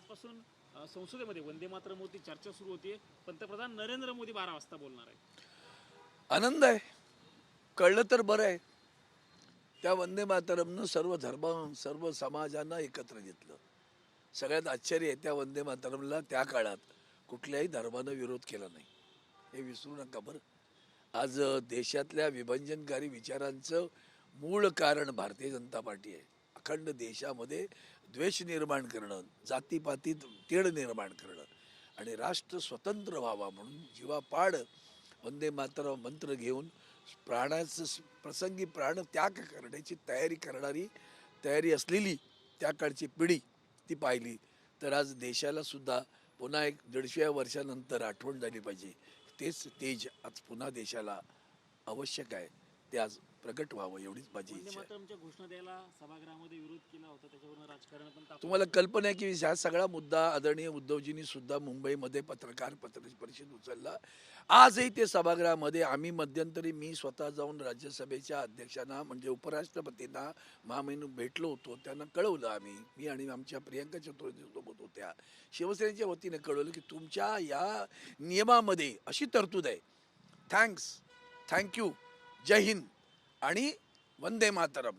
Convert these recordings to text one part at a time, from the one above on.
आजपासून संसदेमध्ये वंदे मातरमवरती चर्चा सुरू होती. पंतप्रधान नरेंद्र मोदी 12 वाजता बोलणार आहे. आनंद आहे, कळलं तर बरं आहे. त्या वंदे मातरमनं सर्व धर्म सर्व समाजांना एकत्र घेतलं. सगळ्यात आश्चर्य आहे, त्या वंदे मातरमला त्या काळात कुठल्याही धर्मानं विरोध केला नाही. हे विसरू नका बरं. आज देशातल्या विभजनकारी विचारांचं मूळ कारण भारतीय जनता पार्टी आहे. अखंड देशामध्ये द्वेष निर्माण करणं, जातीपातीत तेढ निर्माण करणं आणि राष्ट्र स्वतंत्र व्हावा म्हणून जीवापाड वंदे मातरम मंत्र घेऊन प्राणाचं प्रसंगी प्राण त्याग करण्याची तयारी असलेली त्या काळची पिढी ती पाहिली तर आज देशाला सुद्धा पुन्हा एक 150 वर्षानंतर आठवण झाली पाहिजे. तेच तेज आज पुन्हा देशाला आवश्यक आहे, ते आज प्रकट व्हावं एवढीच माझी वंदे इच्छा आहे. मातरमच्या घोषणा द्यायला सभागृहामध्ये विरोध केला होता, त्याच्यावरून राजकारण पण तापलं. तुम्हाला कल्पना आहे की हा सगळा मुद्दा आदरणीय उद्धवजींनी सुद्धा मुंबईमध्ये पत्रकार परिषद उचलला. आजही ते सभागृहामध्ये आम्ही मध्यंतरी मी स्वतः जाऊन राज्यसभेच्या अध्यक्षांना म्हणजे उपराष्ट्रपतींना महामहिने भेटलो होतो. त्यांना कळवलं आम्ही, मी आणि आमच्या प्रियंका चतुर्वेदी सोबत होत्या, शिवसेनेच्या वतीने कळवलं की तुमच्या या नियमामध्ये अशी तरतूद आहे. थँक्यू, जय हिंद आणि वंदे मातरम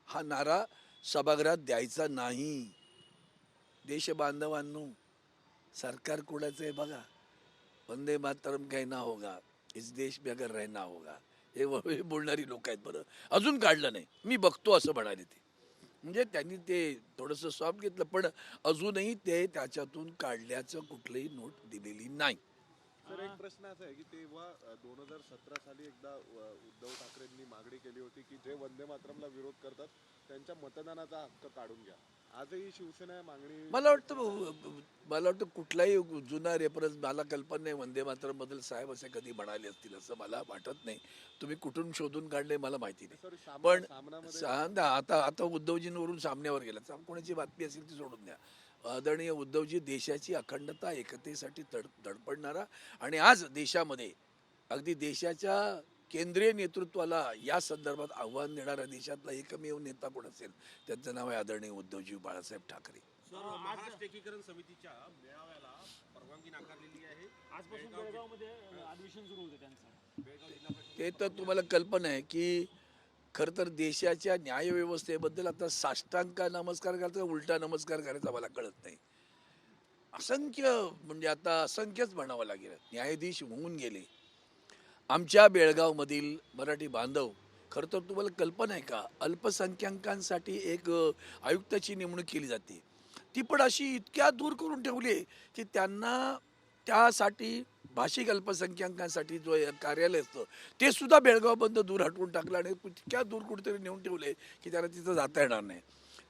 हा नारा सभागृहात द्यायचा नाही. देशबांधवांनो, सरकार कुणाचं आहे बघा. वंदे मातरम कहना होगा, इस देश में अगर रहना होगा, हे बोलणारी लोक आहेत. बरं अजून काढलं नाही, मी बघतो असं म्हणाले ते. म्हणजे त्यांनी ते थोडंसं सॉफ्ट घेतलं, पण अजूनही ते त्याच्यातून काढल्याचं कुठलंही नोट दिलेली नाही. सर, एक प्रश्न असा आहे की तेव्हा 2017 साली एकदा उद्धव ठाकरेंनी मागणी केली होती की जे वंदे मातरमला विरोध करतात त्यांच्या मतदानाचा हक्क काढून घ्या. आजही शिवसेना मागणी मला वाटतं कुठलाही जुना रेफरन्स मला कल्पना नाही वंदे मातरम बद्दल साहेब असे कधी म्हणाले असतील असं मला वाटत नाही. तुम्ही कुठून शोधून काढले मला माहिती नाही. पण आता उद्धवजींवरून सामन्यावर गेला. कोणाची बातमी असेल ती सोडून द्या. आदरणीय उद्धवजी देशाची अखंडता एकतेसाठी धडपडणारा आणि आज देशामध्ये अगदी देशाच्या केंद्रीय नेतृत्वाला या संदर्भात आव्हान देणारा देशातला एकमेव नेता कोण असेल त्यांचं नाव आहे आदरणीय उद्धवजी बाळासाहेब ठाकरे. महाराष्ट्र एकीकरण समितीच्या मेळाव्याला परवानगी नाकारलेली आहे. आजपासून बेळगावमध्ये अधिवेशन सुरू होतं त्यांचं. ते तर तुम्हाला कल्पना आहे की खरं तर देशाच्या न्यायव्यवस्थेबद्दल आता साष्टांग नमस्कार करायचा उलटा नमस्कार करायचा मला कळत नाही. असंख्य म्हणजे आता असंख्यच म्हणावं लागेल न्यायाधीश होऊन गेले. आमच्या बेळगावमधील मराठी बांधव, खरं तर तुम्हाला कल्पना आहे का, अल्पसंख्याकांसाठी एक आयुक्ताची नेमणूक केली जाते. ती पण अशी इतक्या दूर करून ठेवली की त्यांना त्यासाठी भाषिक अल्पसंख्याकांसाठी जो कार्यालय असतं ते सुद्धा बेळगावबंद दूर हटवून टाकलं आणि इतक्या दूर कुठेतरी नेऊन ठेवले की त्याला तिथं जाता येणार नाही.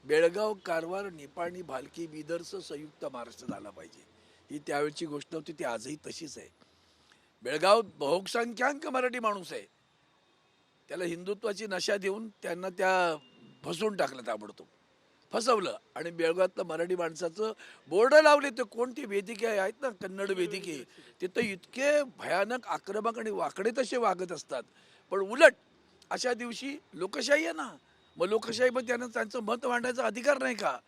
बेळगाव, कारवार, निपाणी, भालकी, बिदरचं संयुक्त महाराष्ट्र झाला पाहिजे ही त्यावेळची गोष्ट होती. ती आजही तशीच आहे. बेळगाव बहुसंख्याक मराठी माणूस आहे, त्याला हिंदुत्वाची नशा देऊन त्यांना त्या फसवून टाकलं, ताबडतोब फसवलं आणि बेळगावातलं मराठी माणसाचं बोर्ड लावले. ते कोणती वेदिके आहेत ना, कन्नड वेदिके, तिथं इतके भयानक आक्रमक आणि वाकडे तसे वागत असतात. पण उलट अशा दिवशी लोकशाही आहे ना, मग लोकशाहीमध्ये त्यांना त्यांचं मत मांडायचा अधिकार नाही का,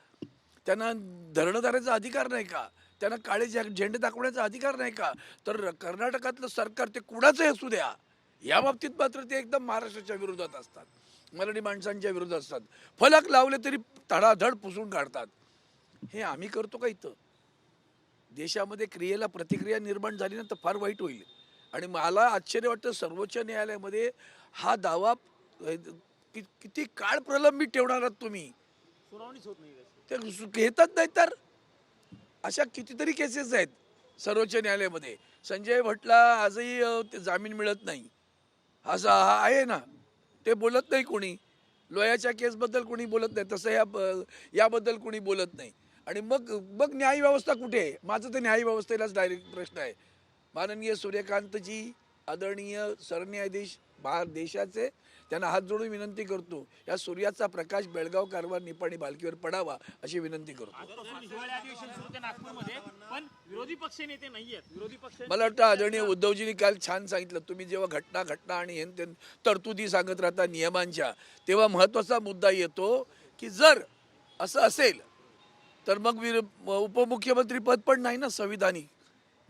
त्यांना धरणं धरायचा अधिकार नाही का, त्यांना काळे झेंडे दाखवण्याचा अधिकार नाही का. तर कर्नाटकातलं सरकार ते कुणाचंही असू द्या, या बाबतीत मात्र ते एकदम महाराष्ट्राच्या विरोधात असतात, मराठी माणसांच्या विरोधात असतात. फलक लावले तरी धडाधड पुसून काढतात. हे आम्ही करतो का इथं? देशामध्ये क्रियेला प्रतिक्रिया निर्माण झाली ना तर फार वाईट होईल. आणि मला आश्चर्य वाटतं सर्वोच्च न्यायालयामध्ये हा दावा किती काळ प्रलंबित ठेवणार आहात तुम्ही. सुनावणीच होत नाही, ते घेतच नाही. तर अशा कितीतरी केसेस आहेत सर्वोच्च न्यायालयामध्ये. संजय भटला आजही ते जामीन मिळत नाही असा हा आहे ना, ते बोलत नाही कोणी. लोयाच्या केसबद्दल कोणी बोलत नाही, तसं याबद्दल कोणी बोलत नाही. आणि मग न्यायव्यवस्था कुठे आहे? माझं तर न्यायव्यवस्थेलाच डायरेक्ट प्रश्न आहे. माननीय सूर्यकांतजी, आदरणीय सरन्यायाधीश देशाचे, त्यांना हात जोडून विनंती करतो, या सूर्याचा प्रकाश बेळगाव, कारवार, निपाणी, भालकीवर पडावा अशी विनंती करतो. आजपासून हिवाळी अधिवेशन सुरू होते नागपूरमध्ये, पण विरोधी पक्ष नेते नाहीयेत. विरोधी पक्ष मला वाटतं आदरणीय उद्धवजींनी काल छान सांगितलं. तुम्ही जेव्हा घटना आणि तरतुदी सांगत राहता नियमांच्या, तेव्हा महत्त्वाचा मुद्दा येतो की जर असं असेल तर मग उपमुख्यमंत्री पद पण नाही ना संविधानिक.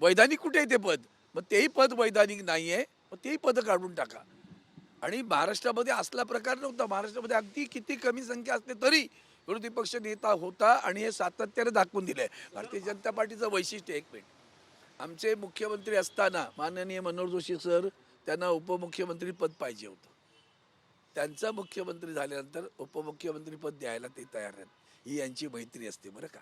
वैधानिक कुठे आहे ते पद? मग तेही पद वैधानिक नाही आहे, मग तेही पद काढून टाका. आणि महाराष्ट्रामध्ये असला प्रकार नव्हता. महाराष्ट्रामध्ये अगदी किती कमी संख्या असते तरी विरोधी पक्ष नेता होता आणि हे सातत्याने दाखवून दिलंय. भारतीय जनता पार्टीचं वैशिष्ट्य एक मिनिट, आमचे मुख्यमंत्री असताना माननीय मनोहर जोशी सर त्यांना उपमुख्यमंत्री पद पाहिजे होतं. त्यांचा मुख्यमंत्री झाल्यानंतर उपमुख्यमंत्री पद द्यायला ते तयार आहेत. ही यांची मैत्री असते बरं का,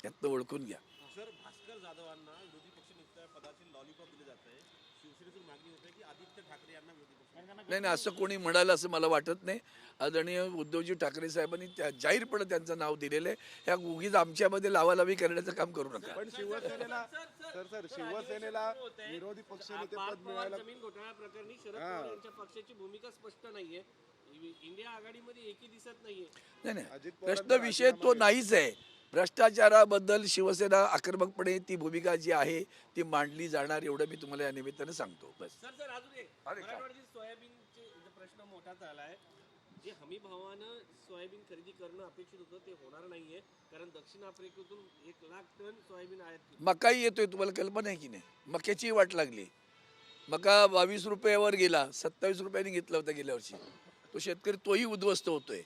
यातनं ओळखून घ्या. सर, भास्कर जाधवांना विरोधी पक्ष नेत्या पदाचे लॉलीपॉप दिले जात आहे. शिवसेनेतून मागणी होते की आदित्य ठाकरे यांना विरोधी पक्ष. नाही नाही, असं कोणी म्हणालं असं मला वाटत नाही. आदरणीय उद्धवजी ठाकरे साहेबांनी जाहीरपणे त्यांचं नाव दिलेलं आहे. ह्या उगीच आमच्यामध्ये लावालावी करण्याचं काम करू नका. पण शिवसेनेला शिवसेनेला विरोधी पक्षनेते पद मिळायला जमीन घोटाळा प्रकरणी शरद पवार यांच्या पक्षाची भूमिका स्पष्ट नाहीये. इंडिया आघाडीमध्ये एकही दिसत नाहीये. नाही नाही, अजित प्रश्न विषय तो नाहीच आहे. भ्रष्टाचाराबद्दल शिवसेना आक्रमकपणे ती भूमिका जी आहे ती मांडली जाणार, एवढं मी तुम्हाला या निमित्तानं सांगतो. बस. सर अजून एक मराठवाड्यातील सोयाबीनचे जो प्रश्न मोठा झालाय. जे हमी भावानं सोयाबीन खरेदी करणं अपेक्षित होतं ते होणार नाहीये, कारण दक्षिण आफ्रिकेतून 1 लाख टन सोयाबीन आयात केली. मकाही येतोय, तुम्हाला कल्पना आहे की नाही? मक्याची वाट लागली. मका 22 रुपयावर गेला, 27 रुपयांनी घेतला होता गेल्या वर्षी. तो शेतकरी तोही उद्ध्वस्त होतोय.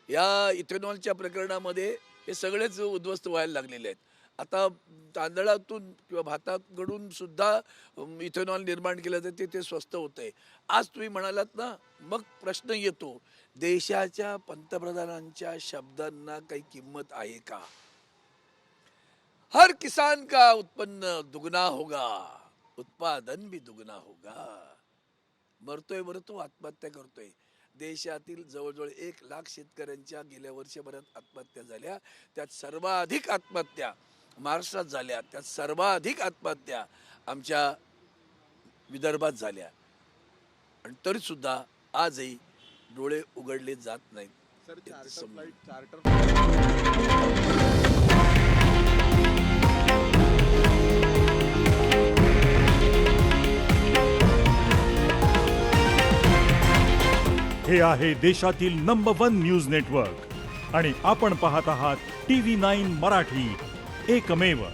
या इथेनॉलच्या प्रकरणामध्ये हे सगळेच उद्ध्वस्त व्हायला लागलेले आहेत. आता तांदळातून किंवा भाताकडून सुद्धा इथेनॉल निर्माण केलं जाते, ते स्वस्त होतंय. आज तुम्ही म्हणालात ना, मग प्रश्न येतो, देशाच्या पंतप्रधानांच्या शब्दांना काही किंमत आहे का? हर किसान का उत्पन्न दुगना होगा, उत्पादन भी दुगना होगा. मरतोय बरं तो, आत्महत्या करतोय. देशातील जवळजवळ 1 लाख शेतकऱ्यांच्या गेल्या वर्षभरात आत्महत्या झाल्या. त्यात सर्वाधिक आत्महत्या महाराष्ट्रात झाल्या. त्यात सर्वाधिक आत्महत्या आमच्या विदर्भात झाल्या. आणि तरी सुद्धा आजही डोळे उघडले जात नाहीत. सर, चार्टर हे आहे देशातील नंबर 1 न्यूज नेटवर्क आणि आपण पाहत आहात TV9 मराठी, एकमेव.